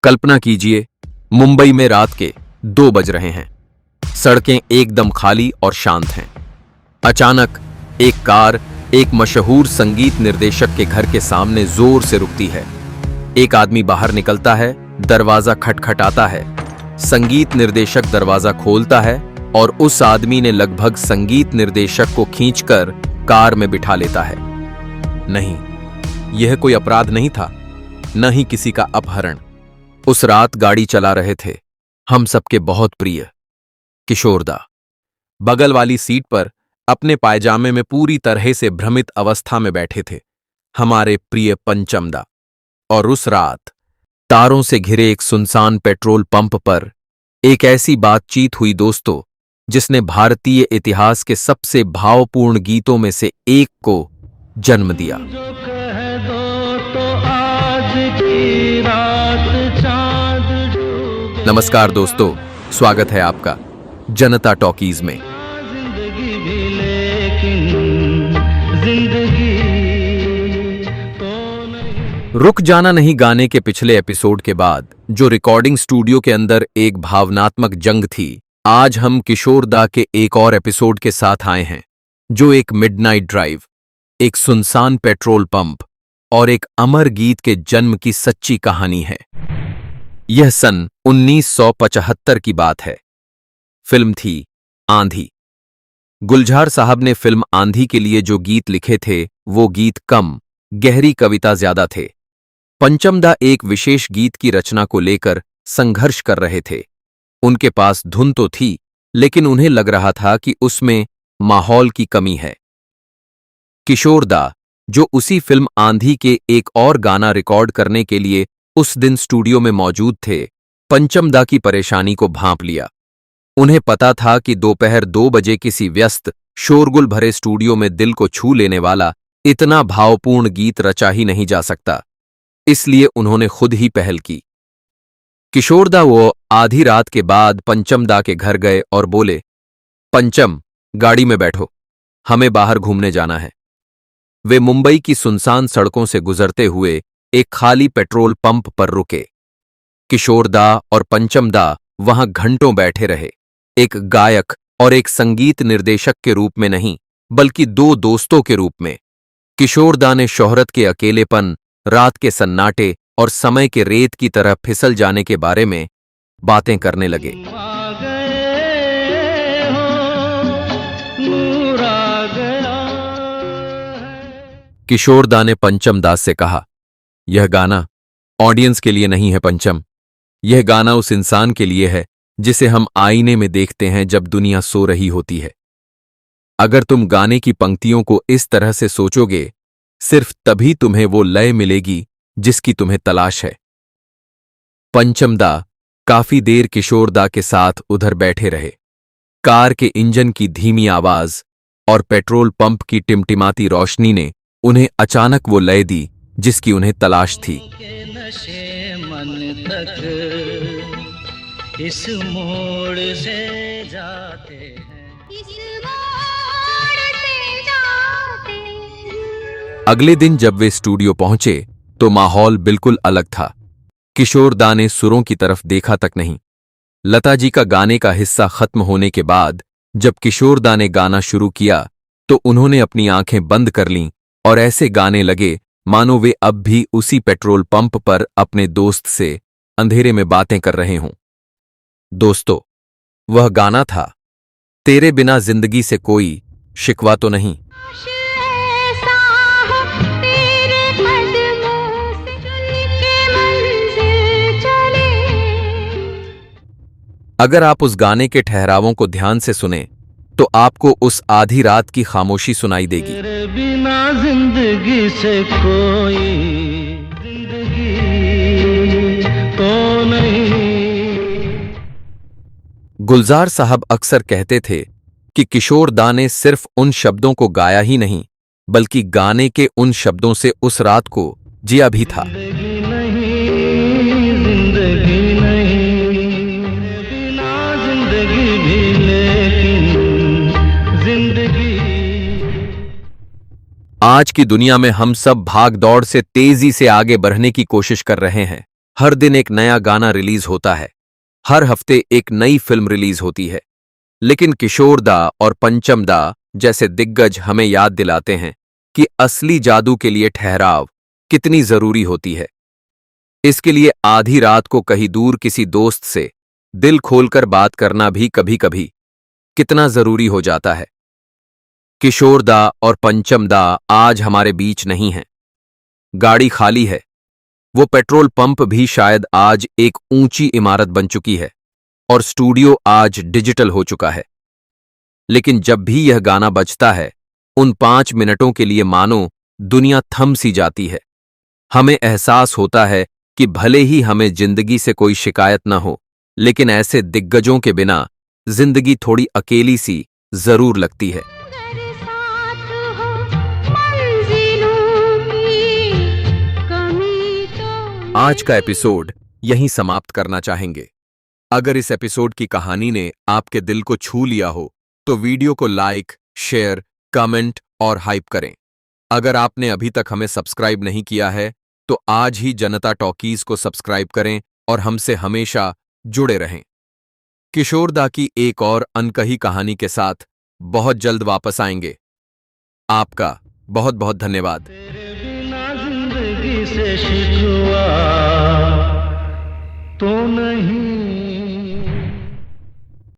कल्पना कीजिए, मुंबई में रात के 2 बज रहे हैं। सड़कें एकदम खाली और शांत हैं। अचानक एक कार एक मशहूर संगीत निर्देशक के घर के सामने जोर से रुकती है। एक आदमी बाहर निकलता है, दरवाजा खटखटाता है। संगीत निर्देशक दरवाजा खोलता है और उस आदमी ने लगभग संगीत निर्देशक को खींचकर कार में बिठा लेता है। नहीं, यह कोई अपराध नहीं था, न ही किसी का अपहरण। उस रात गाड़ी चला रहे थे हम सबके बहुत प्रिय किशोरदा। बगल वाली सीट पर अपने पायजामे में पूरी तरह से भ्रमित अवस्था में बैठे थे हमारे प्रिय पंचमदा। और उस रात तारों से घिरे एक सुनसान पेट्रोल पंप पर एक ऐसी बातचीत हुई दोस्तों, जिसने भारतीय इतिहास के सबसे भावपूर्ण गीतों में से एक को जन्म दिया। नमस्कार दोस्तों, स्वागत है आपका जनता टॉकीज में। रुक जाना नहीं गाने के पिछले एपिसोड के बाद जो रिकॉर्डिंग स्टूडियो के अंदर एक भावनात्मक जंग थी, आज हम किशोरदा के एक और एपिसोड के साथ आए हैं, जो एक मिडनाइट ड्राइव, एक सुनसान पेट्रोल पंप और एक अमर गीत के जन्म की सच्ची कहानी है। यह सन 1975 की बात है। फिल्म थी आंधी। गुलजार साहब ने फिल्म आंधी के लिए जो गीत लिखे थे, वो गीत कम, गहरी कविता ज्यादा थे। पंचमदा एक विशेष गीत की रचना को लेकर संघर्ष कर रहे थे। उनके पास धुन तो थी, लेकिन उन्हें लग रहा था कि उसमें माहौल की कमी है। किशोरदा, जो उसी फिल्म आंधी के एक और गाना रिकॉर्ड करने के लिए उस दिन स्टूडियो में मौजूद थे, पंचमदा की परेशानी को भांप लिया। उन्हें पता था कि दोपहर 2 बजे किसी व्यस्त, शोरगुल भरे स्टूडियो में दिल को छू लेने वाला इतना भावपूर्ण गीत रचा ही नहीं जा सकता। इसलिए उन्होंने खुद ही पहल की। किशोरदा वो आधी रात के बाद पंचमदा के घर गए और बोले, पंचम, गाड़ी में बैठो, हमें बाहर घूमने जाना है। वे मुंबई की सुनसान सड़कों से गुजरते हुए एक खाली पेट्रोल पंप पर रुके। किशोरदा और पंचमदा वहां घंटों बैठे रहे, एक गायक और एक संगीत निर्देशक के रूप में नहीं, बल्कि 2 दोस्तों के रूप में। किशोरदा ने शोहरत के अकेलेपन, रात के सन्नाटे और समय के रेत की तरह फिसल जाने के बारे में बातें करने लगे। किशोरदा ने पंचमदा से कहा, यह गाना ऑडियंस के लिए नहीं है पंचम, यह गाना उस इंसान के लिए है जिसे हम आईने में देखते हैं जब दुनिया सो रही होती है। अगर तुम गाने की पंक्तियों को इस तरह से सोचोगे, सिर्फ तभी तुम्हें वो लय मिलेगी जिसकी तुम्हें तलाश है। पंचमदा काफी देर किशोरदा के साथ उधर बैठे रहे। कार के इंजन की धीमी आवाज और पेट्रोल पंप की टिमटिमाती रोशनी ने उन्हें अचानक वो लय दी जिसकी उन्हें तलाश थी। इस मोड़ से जाते हैं, अगले दिन जब वे स्टूडियो पहुंचे तो माहौल बिल्कुल अलग था। किशोरदा ने सुरों की तरफ देखा तक नहीं। लता जी का गाने का हिस्सा खत्म होने के बाद जब किशोरदा ने गाना शुरू किया तो उन्होंने अपनी आंखें बंद कर लीं और ऐसे गाने लगे मानो वे अब भी उसी पेट्रोल पंप पर अपने दोस्त से अंधेरे में बातें कर रहे हों। दोस्तों, वह गाना था, तेरे बिना जिंदगी से कोई शिकवा तो नहीं। अगर आप उस गाने के ठहरावों को ध्यान से सुने तो आपको उस आधी रात की खामोशी सुनाई देगी। तेरे बिना जिंदगी से कोई जिंदगी तो नहीं। गुलजार साहब अक्सर कहते थे कि किशोरदा ने सिर्फ उन शब्दों को गाया ही नहीं, बल्कि गाने के उन शब्दों से उस रात को जिया भी था। आज की दुनिया में हम सब भाग दौड़ से तेजी से आगे बढ़ने की कोशिश कर रहे हैं। हर दिन एक नया गाना रिलीज होता है, हर हफ्ते एक नई फिल्म रिलीज होती है, लेकिन किशोर दा और पंचम दा जैसे दिग्गज हमें याद दिलाते हैं कि असली जादू के लिए ठहराव कितनी जरूरी होती है। इसके लिए आधी रात को कहीं दूर किसी दोस्त से दिल खोलकर बात करना भी कभी कभी कितना जरूरी हो जाता है। किशोर दा और पंचम दा आज हमारे बीच नहीं हैं। गाड़ी खाली है, वो पेट्रोल पंप भी शायद आज एक ऊंची इमारत बन चुकी है और स्टूडियो आज डिजिटल हो चुका है। लेकिन जब भी यह गाना बजता है, उन 5 मिनटों के लिए मानो दुनिया थम सी जाती है। हमें एहसास होता है कि भले ही हमें जिंदगी से कोई शिकायत न हो, लेकिन ऐसे दिग्गजों के बिना जिंदगी थोड़ी अकेली सी जरूर लगती है। अगर साथ हो मंजिलों की कमी तो आज का एपिसोड यहीं समाप्त करना चाहेंगे। अगर इस एपिसोड की कहानी ने आपके दिल को छू लिया हो तो वीडियो को लाइक, शेयर, कमेंट और हाइप करें। अगर आपने अभी तक हमें सब्सक्राइब नहीं किया है तो आज ही जनता टॉकीज को सब्सक्राइब करें और हमसे हमेशा जुड़े रहें। किशोर दा की एक और अनकही कहानी के साथ बहुत जल्द वापस आएंगे। आपका बहुत बहुत धन्यवाद। तेरे बिना जिंदगी से शिकवा तो नहीं।